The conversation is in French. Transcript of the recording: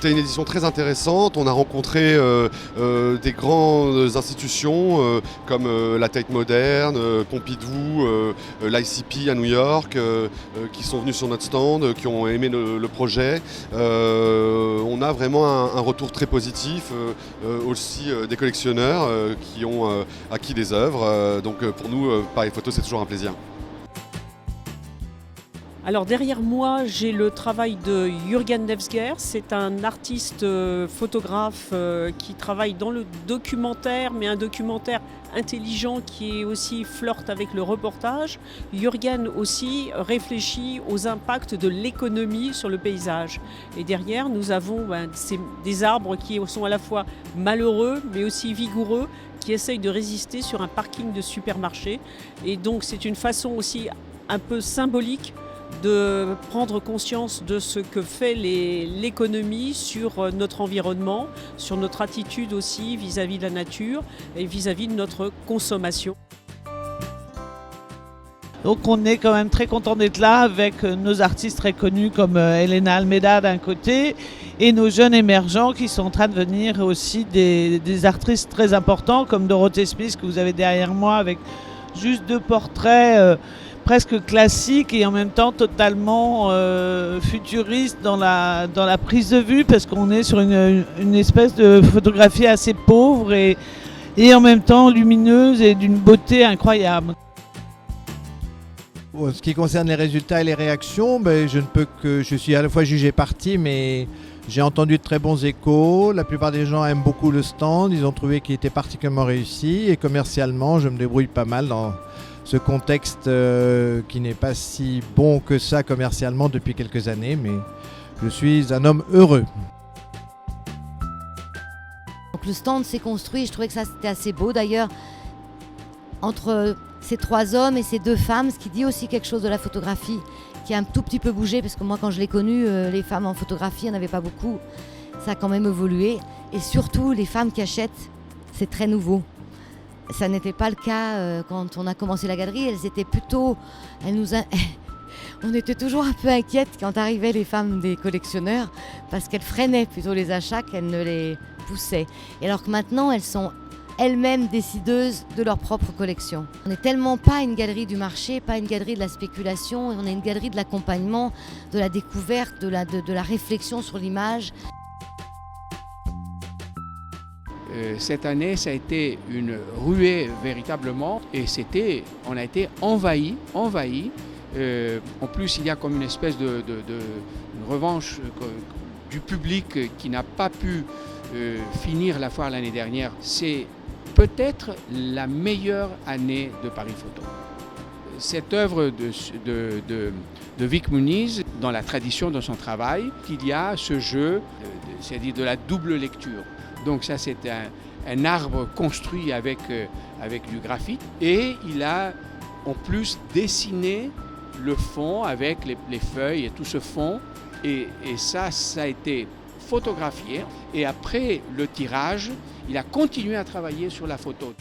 C'était une édition très intéressante. On a rencontré des grandes institutions comme la Tate Moderne, Pompidou, l'ICP à New York, qui sont venus sur notre stand, qui ont aimé le projet. On a vraiment un retour très positif, aussi des collectionneurs qui ont acquis des œuvres. Donc pour nous, Paris Photo, c'est toujours un plaisir. Alors derrière moi, j'ai le travail de Jürgen Nevsger. C'est un artiste photographe qui travaille dans le documentaire, mais un documentaire intelligent qui est aussi flirte avec le reportage. Jürgen aussi réfléchit aux impacts de l'économie sur le paysage. Et derrière, nous avons des arbres qui sont à la fois malheureux, mais aussi vigoureux, qui essayent de résister sur un parking de supermarché. Et donc c'est une façon aussi un peu symbolique de prendre conscience de ce que fait l'économie sur notre environnement, sur notre attitude aussi vis-à-vis de la nature et vis-à-vis de notre consommation. Donc on est quand même très content d'être là avec nos artistes très connus comme Elena Almeida d'un côté et nos jeunes émergents qui sont en train de devenir aussi des artistes très importants comme Dorothée Smith que vous avez derrière moi avec juste 2 portraits presque classique et en même temps totalement futuriste dans la prise de vue parce qu'on est sur une espèce de photographie assez pauvre et en même temps lumineuse et d'une beauté incroyable. En ce qui concerne les résultats et les réactions, je suis à la fois juge et partie, mais j'ai entendu de très bons échos. La plupart des gens aiment beaucoup le stand, ils ont trouvé qu'il était particulièrement réussi et commercialement, je me débrouille pas mal dans ce contexte qui n'est pas si bon que ça commercialement depuis quelques années, mais je suis un homme heureux. Donc le stand s'est construit, je trouvais que ça c'était assez beau d'ailleurs, entre ces 3 hommes et ces 2 femmes, ce qui dit aussi quelque chose de la photographie, qui a un tout petit peu bougé, parce que moi quand je l'ai connu, les femmes en photographie, il n'y en avait pas beaucoup, ça a quand même évolué, et surtout les femmes qui achètent, c'est très nouveau. Ça n'était pas le cas quand on a commencé la galerie. Elles étaient plutôt... On était toujours un peu inquiètes quand arrivaient les femmes des collectionneurs parce qu'elles freinaient plutôt les achats qu'elles ne les poussaient. Et alors que maintenant, elles sont elles-mêmes décideuses de leur propre collection. On n'est tellement pas une galerie du marché, pas une galerie de la spéculation, on est une galerie de l'accompagnement, de la découverte, de la réflexion sur l'image. Cette année, ça a été une ruée véritablement et on a été envahi. En plus, il y a comme une espèce de une revanche du public qui n'a pas pu finir la foire l'année dernière. C'est peut-être la meilleure année de Paris Photo. Cette œuvre de Vic Muniz, dans la tradition de son travail, qu'il y a ce jeu, c'est-à-dire de la double lecture. Donc ça, c'est un arbre construit avec du graphite et il a en plus dessiné le fond avec les feuilles et tout ce fond et ça a été photographié et après le tirage, il a continué à travailler sur la photo.